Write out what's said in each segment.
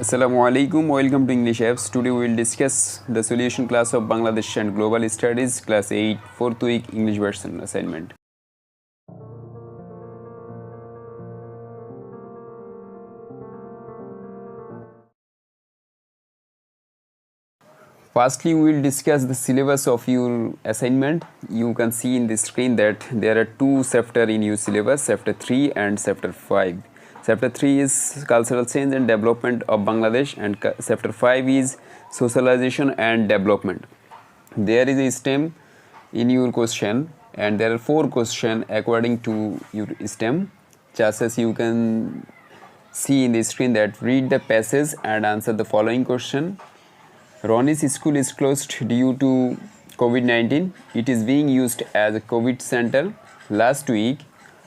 Assalamu alaikum, welcome to English Apps. Today we will discuss the solution class of Bangladesh and Global Studies, class 8, 4th week English version assignment. Firstly, we will discuss the syllabus of your assignment. You can see in the screen that there are two chapters in your syllabus, chapter 3 and chapter 5. Chapter 3 is cultural change and development of Bangladesh, and chapter 5 is socialization and development. There is a stem in your question, and there are 4 questions according to your stem. Just as you can see in the screen that read the passage and answer the following question. Ronnie's school is closed due to COVID-19. It is being used as a COVID center. Last week,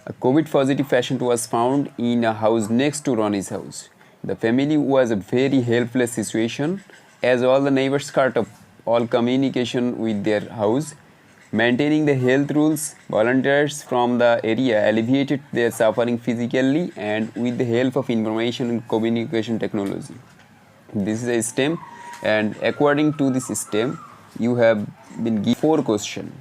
a COVID positive patient was found in a house next to Ronnie's house. The family was a very helpless situation as all the neighbors cut off all communication with their house. Maintaining the health rules, volunteers from the area alleviated their suffering physically and with the help of information and communication technology. This is a STEM, and according to this STEM, you have been given 4 questions.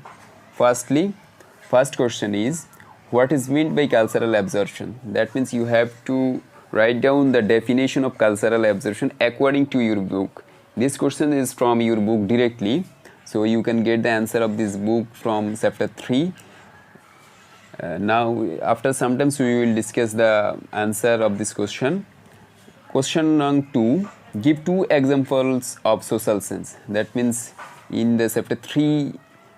Firstly, first question is, what is meant by cultural absorption? That means you have to write down the definition of cultural absorption according to your book. This question is from your book directly, so you can get the answer of this book from chapter 3. Now, after some time, we will discuss the answer of this question. Question number 2. Give 2 examples of social sense. That means in the chapter 3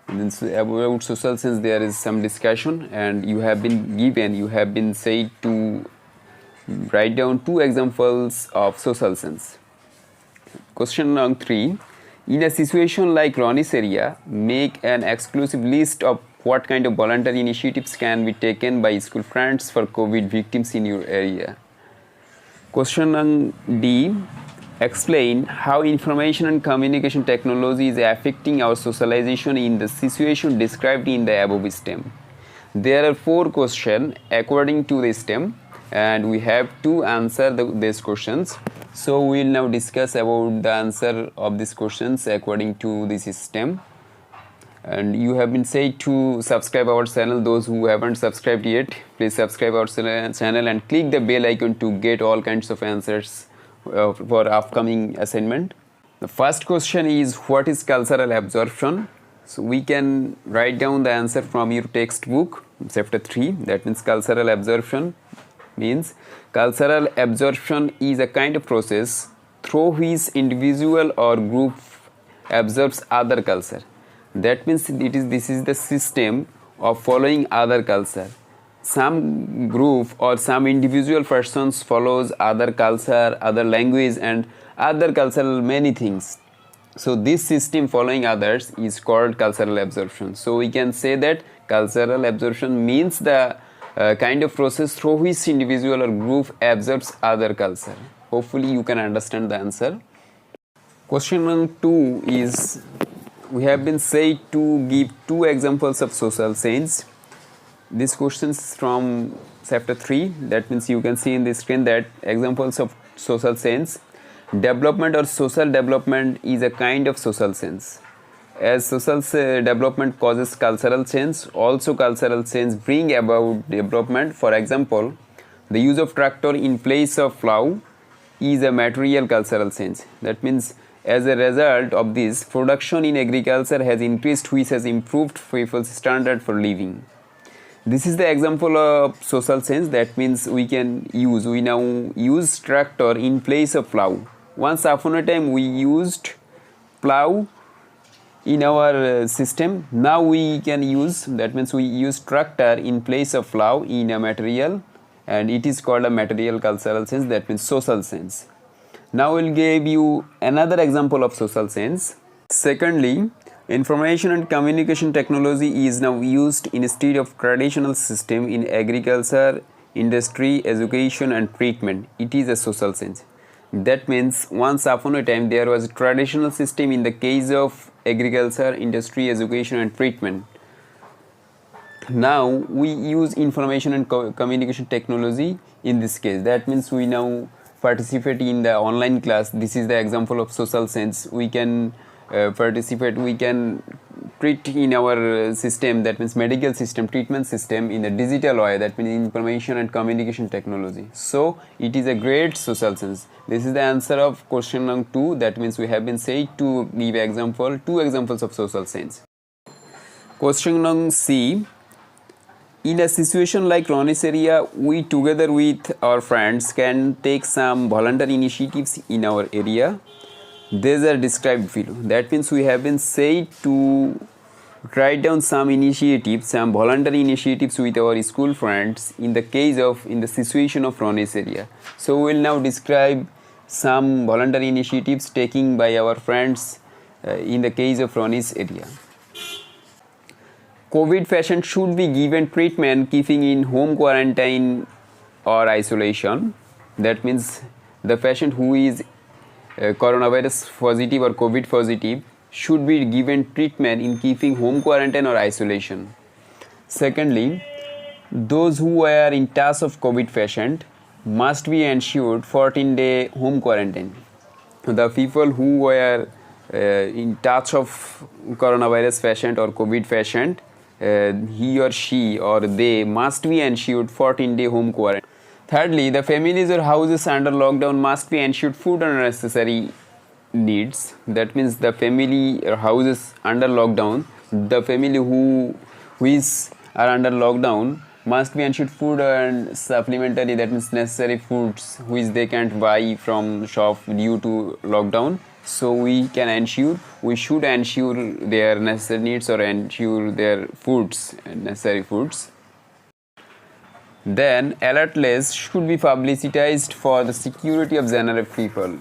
about social sense there is some discussion, and you have been said to write down 2 examples of social sense. Question number 3. In a situation like Ronnie's area, make an exclusive list of what kind of voluntary initiatives can be taken by school friends for COVID victims in your area. Question number D. Explain how information and communication technology is affecting our socialization in the situation described in the above STEM. There are 4 questions according to the STEM, and we have to answer these questions. So we will now discuss about the answer of these questions according to this STEM. And you have been said to subscribe our channel. Those who haven't subscribed yet, please subscribe our channel and click the bell icon to get all kinds of answers for upcoming assignment. The first question is, what is cultural absorption? So we can write down the answer from your textbook, chapter 3. That means cultural absorption means cultural absorption is a kind of process through which individual or group absorbs other culture. That means this is the system of following other culture. Some group or some individual persons follows other culture, other language and other cultural many things. So this system following others is called cultural absorption. So we can say that cultural absorption means the kind of process through which individual or group absorbs other culture. Hopefully you can understand the answer. Question number 2 is, we have been said to give 2 examples of social change. This question is from chapter 3. That means you can see in the screen that examples of social change. Development or social development is a kind of social change. As social development causes cultural change, also cultural change bring about development. For example, the use of tractor in place of plow is a material cultural change. That means as a result of this, production in agriculture has increased, which has improved people's standard for living. This is the example of social change. That means we now use tractor in place of plow. Once upon a time we used plow in our system. Now we can use, that means we use tractor in place of plow in a material, and it is called a material cultural change. That means social change. Now we'll give you another example of social change. Secondly, information and communication technology is now used instead of traditional system in agriculture, industry, education and treatment. It is a social change. That means once upon a time there was a traditional system in the case of agriculture, industry, education and treatment. Now we use information and communication technology in this case. That means we now participate in the online class. This is the example of social sense. We can participate, we can treat in our system, that means medical system, treatment system, in a digital way, that means information and communication technology. So it is a great social sense. This is the answer of question number 2. That means we have been said to give example, 2 examples of social sense. Question number C. In a situation like Ronis area, we together with our friends can take some voluntary initiatives in our area. These are described below. That means we have been said to write down some initiatives, some voluntary initiatives with our school friends in the situation of Ronis area. So we will now describe some voluntary initiatives taken by our friends in the case of Ronis area. COVID patient should be given treatment keeping in home quarantine or isolation. That means the patient who is coronavirus positive or COVID positive should be given treatment in keeping home quarantine or isolation. Secondly, those who are in touch of COVID patient must be ensured 14-day home quarantine. The people who were in touch of coronavirus patient or COVID patient, he or she or they must be ensured 14-day home quarantine. Thirdly, the families or houses under lockdown must be ensured food and necessary needs. That means the family or houses under lockdown, the family who are under lockdown must be ensured food and supplementary, that means necessary foods which they can't buy from shop due to lockdown. So we should ensure their necessary needs or ensure their foods, necessary foods. Then alert lists should be publicized for the security of general people.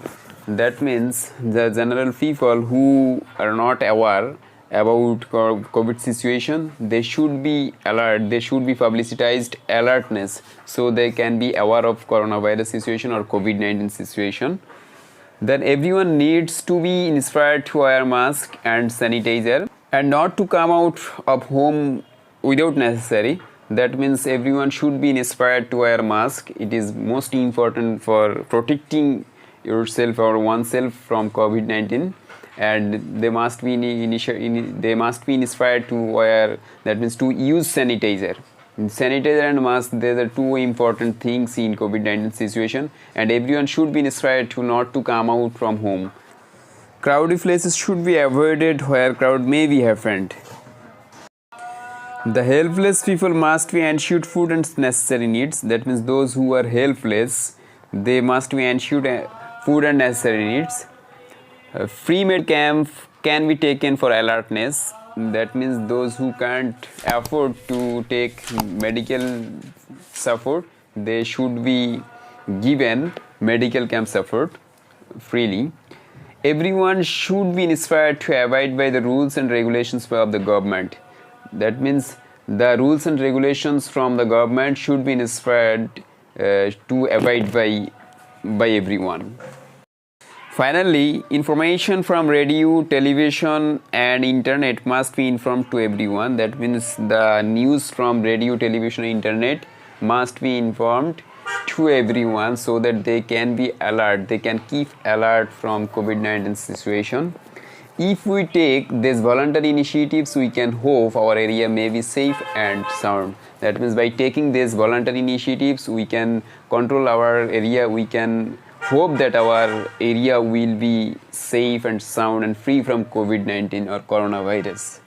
That means the general people who are not aware about COVID situation, they should be alert, they should be publicized alertness so they can be aware of coronavirus situation or COVID-19 situation. Then everyone needs to be inspired to wear mask and sanitizer and not to come out of home without necessary. That means everyone should be inspired to wear mask. It is most important for protecting yourself or oneself from COVID-19, and they must be inspired to wear, that means to use sanitizer. Sanitizer and mask, these are 2 important things in COVID-19 situation, and everyone should be inspired to not to come out from home. Crowded places should be avoided where crowd may be happened. The helpless people must be ensured food and necessary needs. That means those who are helpless, they must be ensured food and necessary needs. Free med camp can be taken for alertness. That means those who can't afford to take medical support, they should be given medical camp support freely. Everyone should be inspired to abide by the rules and regulations of the government. That means the rules and regulations from the government should be inspired to abide by everyone. Finally, information from radio, television and internet must be informed to everyone. That means the news from radio, television, internet must be informed to everyone so that they can be alert, they can keep alert from COVID-19 situation. If we take these voluntary initiatives, we can hope our area may be safe and sound. That means by taking these voluntary initiatives, we can control our area, we can hope that our area will be safe and sound and free from COVID-19 or coronavirus.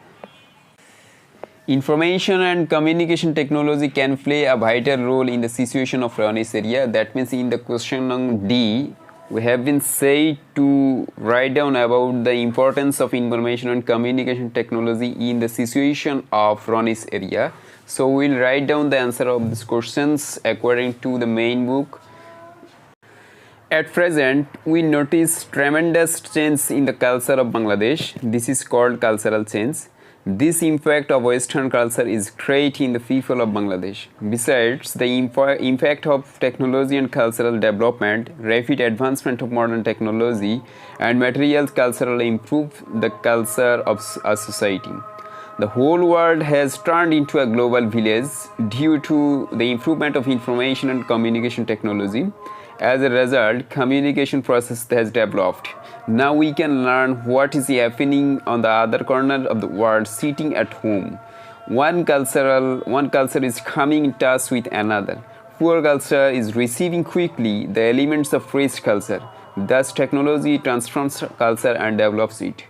Information and communication technology can play a vital role in the situation of Ronis area. That means in the question number D, we have been said to write down about the importance of information and communication technology in the situation of Ronis area. So we'll write down the answer of these questions according to the main book. At present, we notice tremendous change in the culture of Bangladesh. This is called cultural change. This impact of Western culture is great in the people of Bangladesh. Besides, the impact of technology and cultural development, rapid advancement of modern technology and materials culturally improve the culture of a society. The whole world has turned into a global village due to the improvement of information and communication technology, As a result, communication process has developed. Now we can learn what is happening on the other corner of the world sitting at home. One culture is coming in touch with another. Poor culture is receiving quickly the elements of rich culture. Thus technology transforms culture and develops it.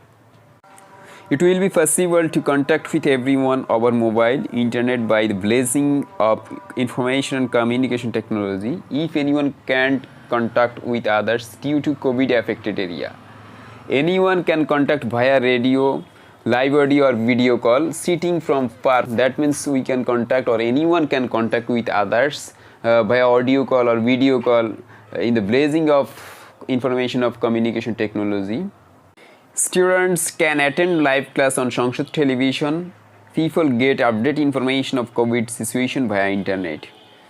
It will be possible to contact with everyone over mobile internet by the blazing of information and communication technology if anyone can't contact with others due to COVID affected area. Anyone can contact via radio, live audio or video call sitting from far. That means we can contact or anyone can contact with others via audio call or video call in the blazing of information of communication technology. Students can attend live class on Sanskrit television. People get update information of COVID situation via internet.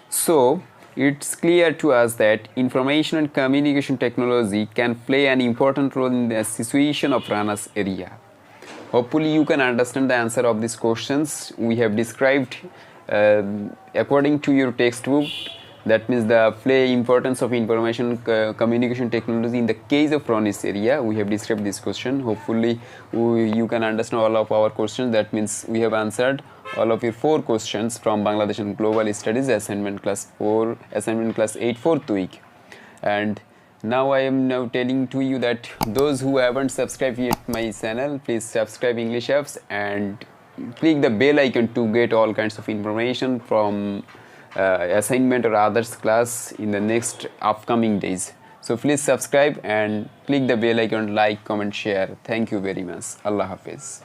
So it's clear to us that information and communication technology can play an important role in the situation of Rana's area. Hopefully you can understand the answer of these questions we have described according to your textbook. That means the play importance of information communication technology in the case of Ronnie's area. We have described this question. Hopefully you can understand all of our questions. That means we have answered all of your 4 questions from Bangladesh and Global Studies assignment class 8 4th week. And now I am now telling to you that those who haven't subscribed yet my channel, please subscribe English Apps and click the bell icon to get all kinds of information from assignment or others class in the next upcoming days. So please subscribe and click the bell icon, like, comment, share. Thank you very much. Allah Hafiz.